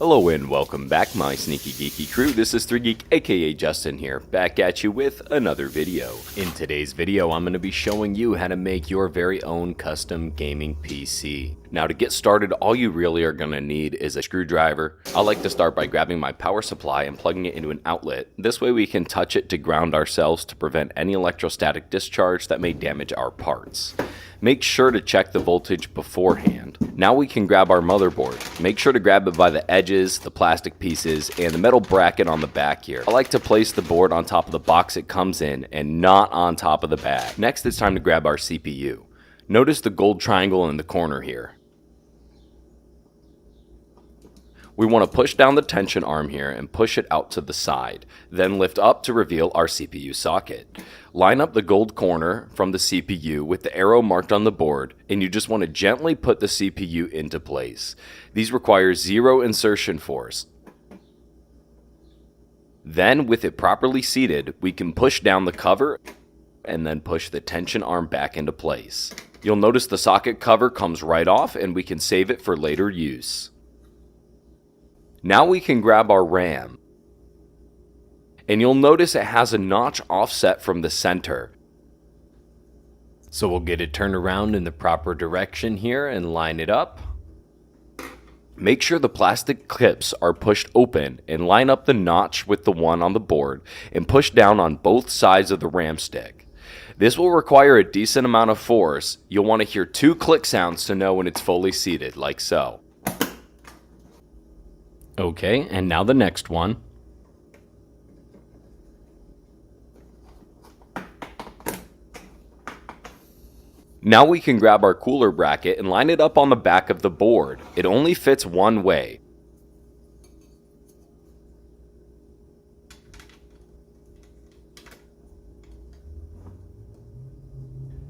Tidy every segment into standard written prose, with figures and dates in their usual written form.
Hello and welcome back, my sneaky geeky crew. This is 3Geek aka Justin here, back at you with another video. In today's video, I'm going to be showing you how to make your very own custom gaming PC. Now to get started, all you really are going to need is a screwdriver. I like to start by grabbing my power supply and plugging it into an outlet. This way we can touch it to ground ourselves to prevent any electrostatic discharge that may damage our parts. Make sure to check the voltage beforehand. Now we can grab our motherboard. Make sure to grab it by the edges, the plastic pieces, and the metal bracket on the back here. I like to place the board on top of the box it comes in and not on top of the bag. Next, it's time to grab our CPU. Notice the gold triangle in the corner here. We want to push down the tension arm here and push it out to the side, then lift up to reveal our CPU socket. Line up the gold corner from the CPU with the arrow marked on the board, and you just want to gently put the CPU into place. These require zero insertion force. Then, with it properly seated, we can push down the cover and then push the tension arm back into place. You'll notice the socket cover comes right off, and we can save it for later use. Now we can grab our RAM, and you'll notice it has a notch offset from the center. So we'll get it turned around in the proper direction here and line it up. Make sure the plastic clips are pushed open and line up the notch with the one on the board and push down on both sides of the RAM stick. This will require a decent amount of force. You'll want to hear 2 click sounds to know when it's fully seated, like so. Okay, and now the next one. Now we can grab our cooler bracket and line it up on the back of the board. It only fits one way.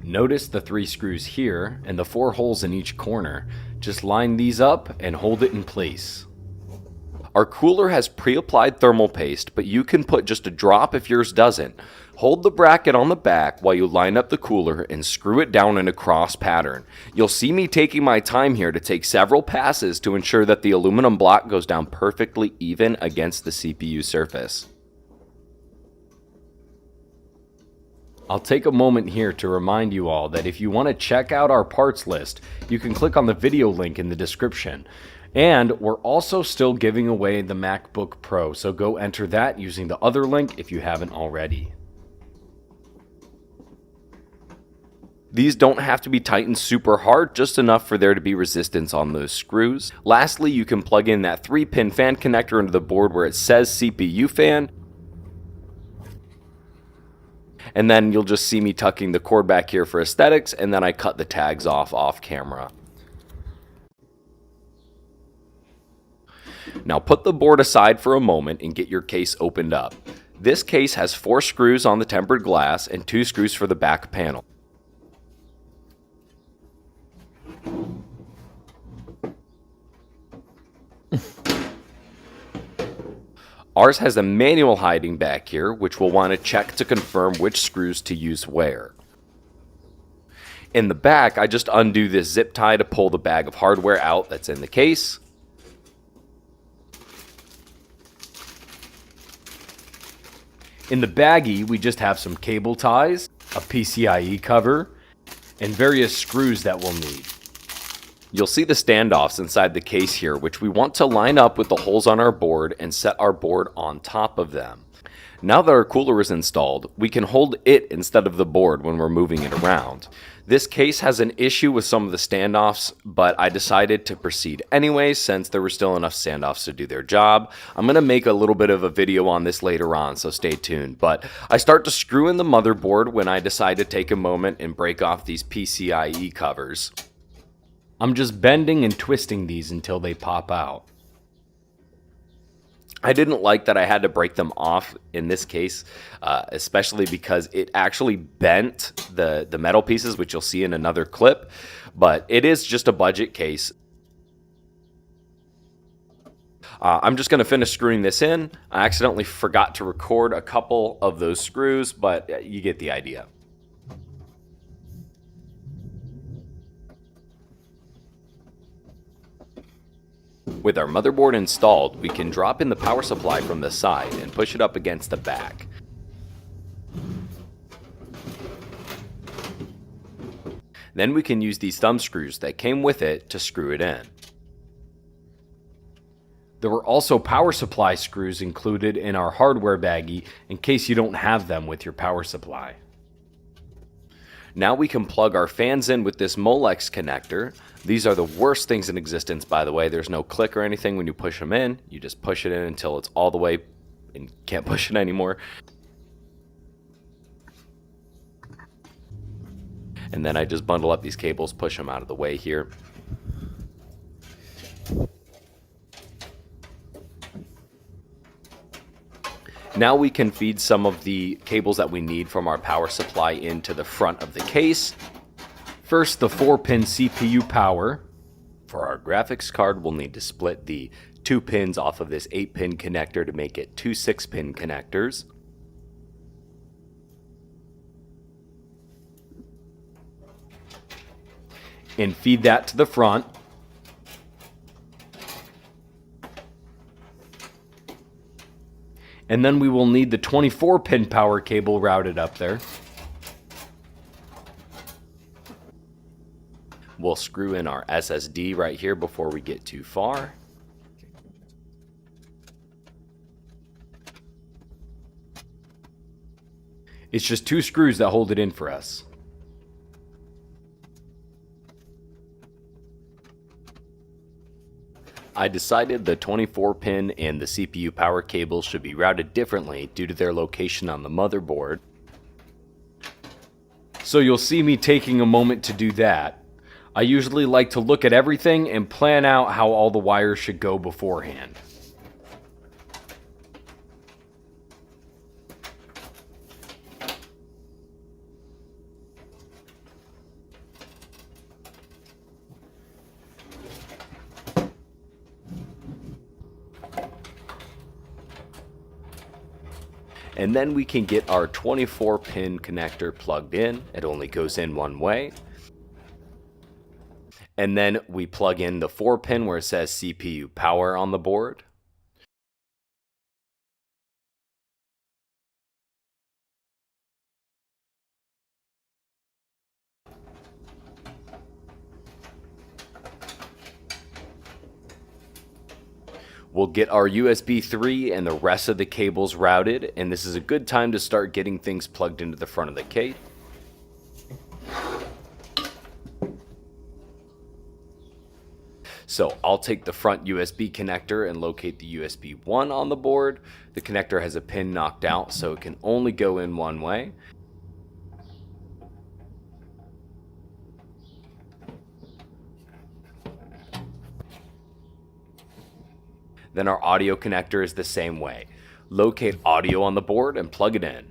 Notice the 3 screws here and the 4 holes in each corner. Just line these up and hold it in place. Our cooler has pre-applied thermal paste, but you can put just a drop if yours doesn't. Hold the bracket on the back while you line up the cooler and screw it down in a cross pattern. You'll see me taking my time here to take several passes to ensure that the aluminum block goes down perfectly even against the CPU surface. I'll take a moment here to remind you all that if you want to check out our parts list, you can click on the video link in the description. And we're also still giving away the Macbook Pro, so go enter that using the other link if you haven't already. These don't have to be tightened super hard, just enough for there to be resistance on those screws. Lastly, you can plug in that 3-pin fan connector into the board where it says CPU fan. And then you'll just see me tucking the cord back here for aesthetics, and then I cut the tags off camera. Now put the board aside for a moment and get your case opened up. This case has 4 screws on the tempered glass and 2 screws for the back panel. Ours has a manual hiding back here, which we'll want to check to confirm which screws to use where. In the back, I just undo this zip tie to pull the bag of hardware out that's in the case. In the baggie, we just have some cable ties, a PCIe cover, and various screws that we'll need. You'll see the standoffs inside the case here, which we want to line up with the holes on our board and set our board on top of them. Now that our cooler is installed, we can hold it instead of the board when we're moving it around. This case has an issue with some of the standoffs, but I decided to proceed anyway since there were still enough standoffs to do their job. I'm going to make a little bit of a video on this later on, so stay tuned. But I start to screw in the motherboard when I decide to take a moment and break off these PCIe covers. I'm just bending and twisting these until they pop out. I didn't like that I had to break them off in this case, especially because it actually bent the metal pieces, which you'll see in another clip, but it is just a budget case. I'm just going to finish screwing this in. I accidentally forgot to record a couple of those screws, but you get the idea. With our motherboard installed, we can drop in the power supply from the side and push it up against the back. Then we can use these thumb screws that came with it to screw it in. There were also power supply screws included in our hardware baggie in case you don't have them with your power supply. Now we can plug our fans in with this Molex connector. These are the worst things in existence, by the way. There's no click or anything when you push them in. You just push it in until it's all the way and can't push it anymore. And then I just bundle up these cables, push them out of the way here. Now we can feed some of the cables that we need from our power supply into the front of the case. First, the 4-pin CPU power. For our graphics card, we'll need to split the 2 pins off of this 8-pin connector to make it 2 6-pin connectors. And feed that to the front. And then we will need the 24-pin power cable routed up there. We'll screw in our SSD right here before we get too far. It's just 2 screws that hold it in for us. I decided the 24-pin and the CPU power cables should be routed differently due to their location on the motherboard. So you'll see me taking a moment to do that. I usually like to look at everything and plan out how all the wires should go beforehand. And then we can get our 24-pin connector plugged in. It only goes in one way. And then we plug in the 4-pin where it says CPU power on the board. We'll get our USB 3 and the rest of the cables routed, and this is a good time to start getting things plugged into the front of the case. So I'll take the front USB connector and locate the USB 1 on the board. The connector has a pin knocked out, so it can only go in one way. Then our audio connector is the same way. Locate audio on the board and plug it in.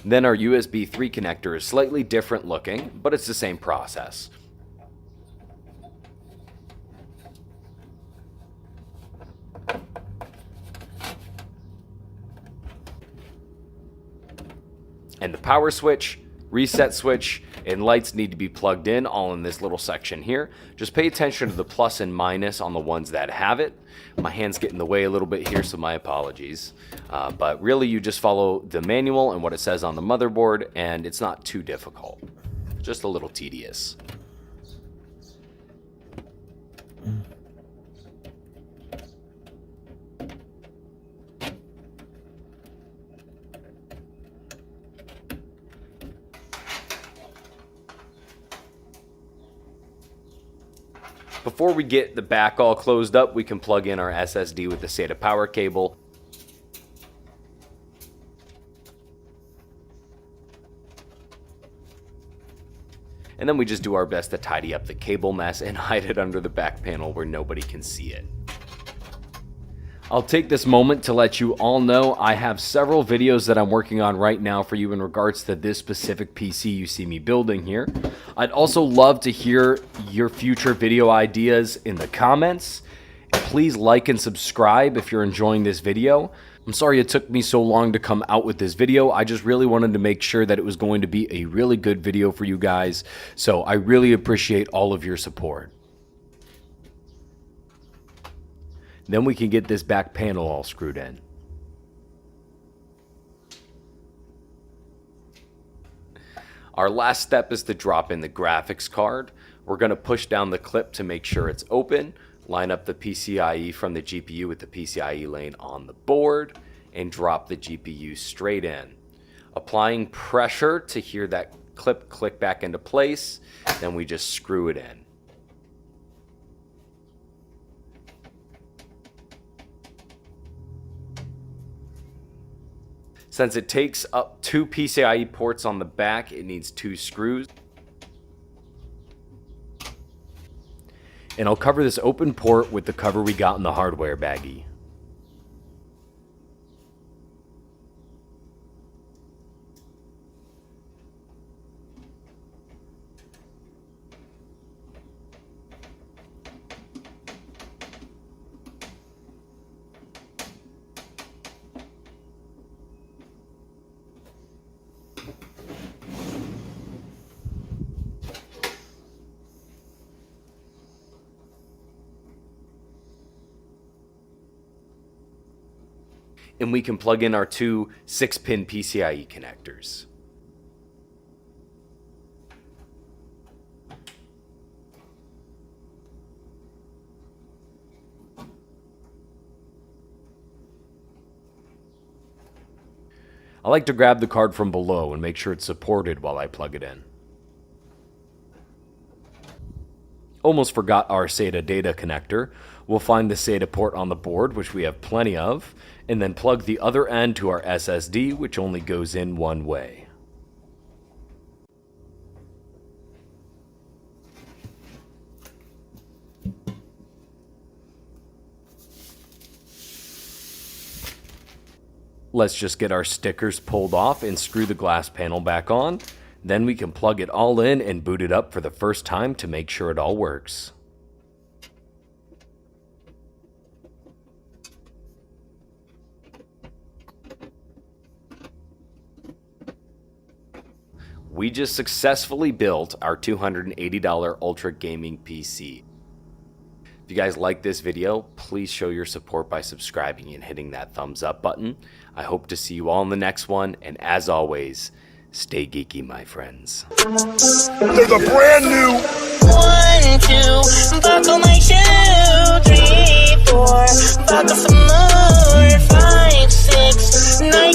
Then our USB 3 connector is slightly different looking, but it's the same process. And the power switch, reset switch, and lights need to be plugged in all in this little section here. Just pay attention to the plus and minus on the ones that have it. My hands get in the way a little bit here, so my apologies. But really you just follow the manual and what it says on the motherboard, and it's not too difficult. Just a little tedious. Before we get the back all closed up, we can plug in our SSD with the SATA power cable. And then we just do our best to tidy up the cable mess and hide it under the back panel where nobody can see it. I'll take this moment to let you all know I have several videos that I'm working on right now for you in regards to this specific PC you see me building here. I'd also love to hear your future video ideas in the comments. Please like and subscribe if you're enjoying this video. I'm sorry it took me so long to come out with this video. I just really wanted to make sure that it was going to be a really good video for you guys. So I really appreciate all of your support. Then we can get this back panel all screwed in. Our last step is to drop in the graphics card. We're going to push down the clip to make sure it's open, line up the PCIe from the GPU with the PCIe lane on the board, and drop the GPU straight in. Applying pressure to hear that clip click back into place, then we just screw it in. Since it takes up 2 PCIe ports on the back, it needs 2 screws. And I'll cover this open port with the cover we got in the hardware baggie. And we can plug in our 2 6-pin PCIe connectors. I like to grab the card from below and make sure it's supported while I plug it in. Almost forgot our SATA data connector. We'll find the SATA port on the board, which we have plenty of, and then plug the other end to our SSD, which only goes in one way. Let's just get our stickers pulled off and screw the glass panel back on. Then we can plug it all in and boot it up for the first time to make sure it all works. We just successfully built our $280 Ultra Gaming PC. If you guys like this video, please show your support by subscribing and hitting that thumbs up button. I hope to see you all in the next one, and as always, stay geeky, my friends. There's a brand new 1, 2, buckle my shoe, 3, 4, buckle some more, 5, 6, 9.